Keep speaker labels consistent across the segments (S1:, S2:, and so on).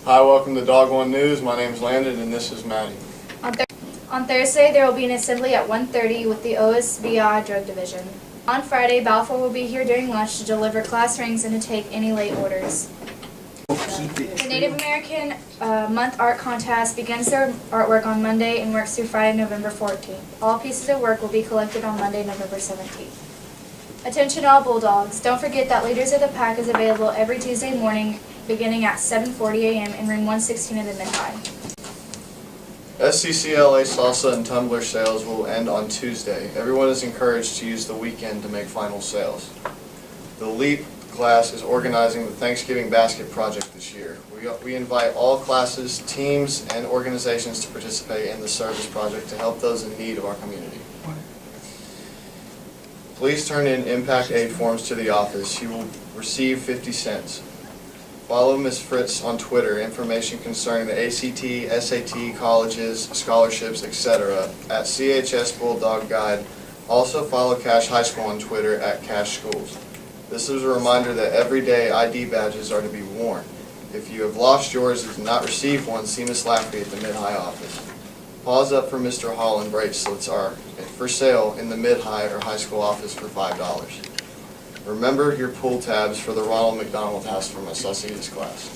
S1: Hi, welcome to Dog One News. My name is Landon and this is Maddie.
S2: On Thursday, there will be an assembly at 1:30 with the OSBI Drug Division. On Friday, Balfour will be here during lunch to deliver class rings and to take any late orders. The Native American Month Art Contest begins their artwork on Monday and works through Friday, November 14th. All pieces of work will be collected on Monday, November 17th. Attention all Bulldogs. Don't forget that Leaders of the Pack is available every Tuesday morning beginning at 7:40 a.m. in room 116 of the Mid-High.
S1: SCCLA salsa and tumbler sales will end on Tuesday. Everyone is encouraged to use the weekend to make final sales. The LEAP class is organizing the Thanksgiving Basket Project this year. We invite all classes, teams, and organizations to participate in the service project to help those in need of our community. Please turn in impact aid forms to the office. You will receive 50 cents. Follow Ms. Fritz on Twitter. Information concerning the ACT, SAT, colleges, scholarships, etc. at CHS Bulldog Guide. Also follow Cache High School on Twitter at Cache Schools. This is a reminder that everyday ID badges are to be worn. If you have lost yours and did not receive one, see Ms. Lafferty at the Mid-High office. Paws up for Mr. Holland bracelets are for sale in the Mid-High or High School office for $5. Remember your pull tabs for the Ronald McDonald House from a Sausages class.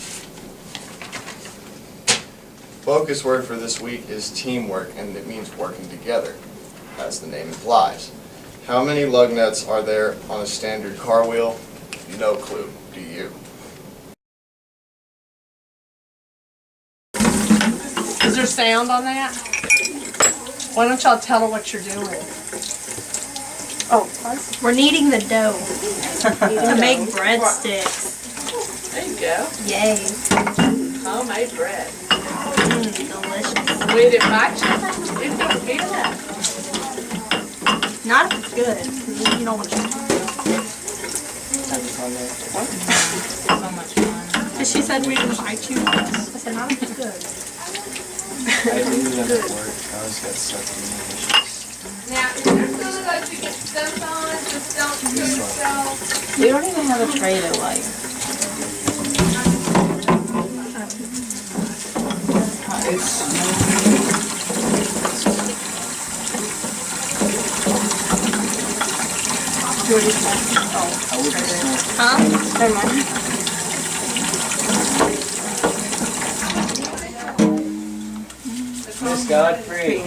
S1: Focus word for this week is teamwork, and it means working together, as the name implies. How many lug nuts are there on a standard car wheel? No clue. Do you?
S3: Is there sound on that? Why don't y'all tell her what you're doing? Oh,
S4: We're kneading the dough to make breadsticks.
S3: there you go.
S4: Yay.
S3: Homemade bread.
S4: Delicious.
S3: We didn't bite you. You don't feel that.
S4: Not if it's good. You don't want to. Because she said we didn't bite you. I said not if it's good.
S1: I do that at work. I always got stuck in the dishes.
S3: Now, if you're gonna let you get stuff on, just don't kill yourself.
S5: We don't even have a tray to like.
S4: Huh? Never mind.
S6: Miss Godfrey.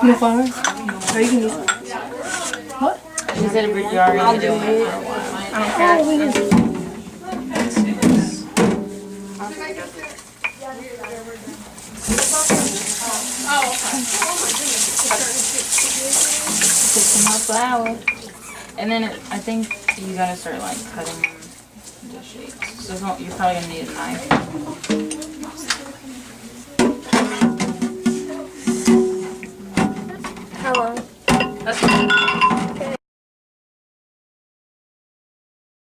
S4: No flour? Or you can use what?
S5: She said we already
S4: I'll
S5: been
S4: do
S5: doing it
S4: it.
S5: for a while.
S4: I don't care. Oh, we can do it.
S5: Put some more flour. And then I think you gotta start like cutting them into shapes. So you're probably gonna need a knife.
S4: How long?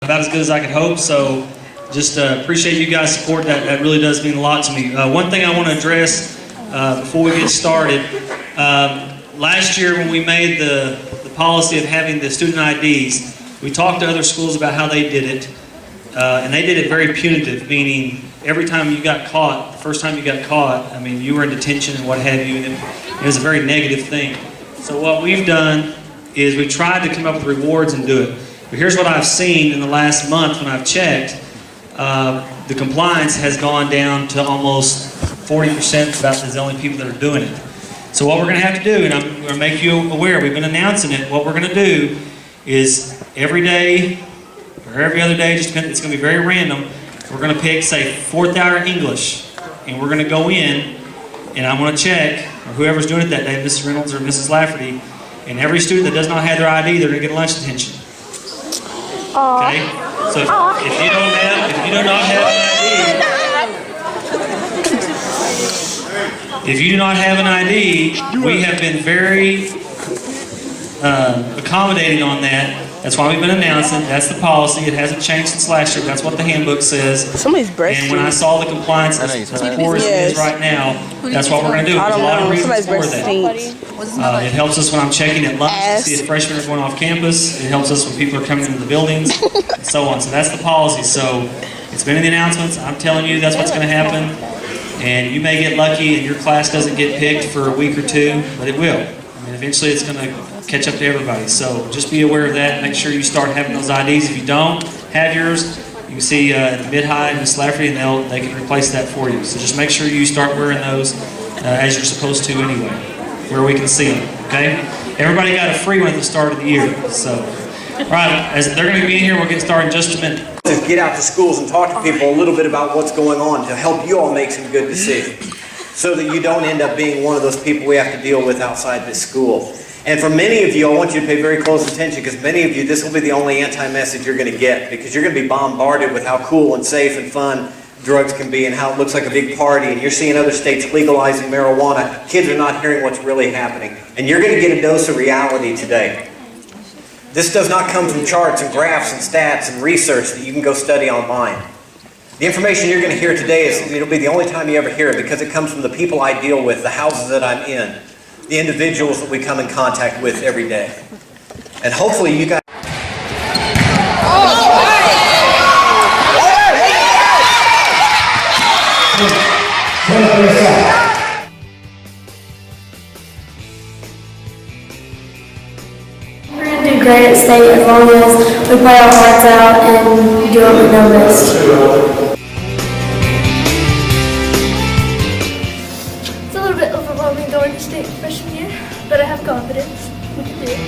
S7: About as good as I could hope, so just appreciate you guys' support. That really does mean a lot to me. One thing I want to address before we get started, last year when we made the policy of having the student IDs, we talked to other schools about how they did it, and they did it very punitive, meaning every time you got caught, the first time you got caught, I mean, you were in detention and what have you, and it was a very negative thing. So what we've done is we tried to come up with rewards and do it. But here's what I've seen in the last month when I've checked. The compliance has gone down to almost 40%, about the only people that are doing it. So what we're going to have to do, and I'm going to make you aware, we've been announcing it, what we're going to do is every day, or every other day, just it's going to be very random, we're going to pick, say, 4th hour English, and we're going to go in, and I'm going to check, or whoever's doing it that day, Mrs. Reynolds or Mrs. Lafferty, and every student that does not have their ID, they're going to get lunch detention. Okay? So if you do not have an ID, if you do not have an ID, we have been very accommodating on that. That's why we've been announcing. That's the policy. It hasn't changed since last year. That's what the handbook says.
S8: Somebody's breastfeeding.
S7: And when I saw the compliance as poor as it is right now, that's what we're going to do. There's a lot of reasons for that. It helps us when I'm checking at lunch to see if freshmen are going off campus. It helps us when people are coming into the buildings, and so on. So that's the policy. So It's been in the announcements. I'm telling you that's what's going to happen. And you may get lucky and your class doesn't get picked for a week or two, but it will. I mean, eventually it's going to catch up to everybody. So just be aware of that. Make sure you start having those IDs. If you don't have yours, you can see Mid-High and Miss Lafferty, and they can replace that for you. So just make sure you start wearing those as you're supposed to anyway, where we can see them, okay? Everybody got a free one at the start of the year. So, all right, as they're going to be in here, we'll get started in just a minute.
S6: Just get out to schools and talk to people a little bit about what's going on to help you all make some good decisions so that you don't end up being one of those people we have to deal with outside this school. And for many of you, I want you to pay very close attention because many of you, this will be the only anti-message you're going to get because you're going to be bombarded with how cool and safe and fun drugs can be and how it looks like a big party, and you're seeing other states legalizing marijuana. Kids are not hearing what's really happening. And you're going to get a dose of reality today. This does not come from charts and graphs and stats and research that you can go study online. The information you're going to hear today, it'll be the only time you ever hear it because it comes from the people I deal with, the houses that I'm in, the individuals that we come in contact with every day. And hopefully you guys...
S8: We're going to do great at state as long as we play our hearts out and do what we know best. It's a little bit overwhelming going to state freshman year, but I have confidence. We can do it.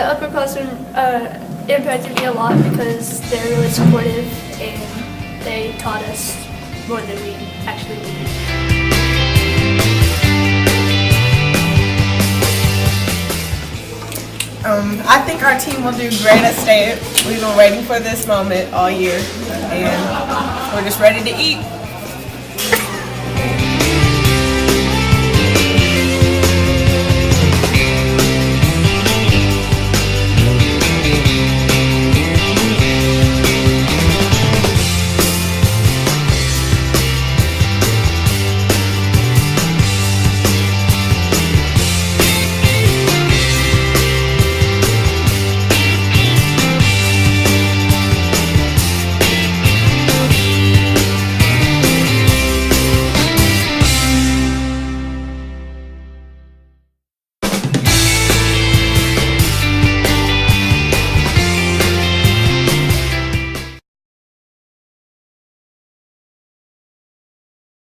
S8: Upperclassmen impacted me a lot because they're really supportive and they taught us more than we actually needed.
S9: I think our team will do great at state. We've been waiting for this moment all year and we're just ready to eat.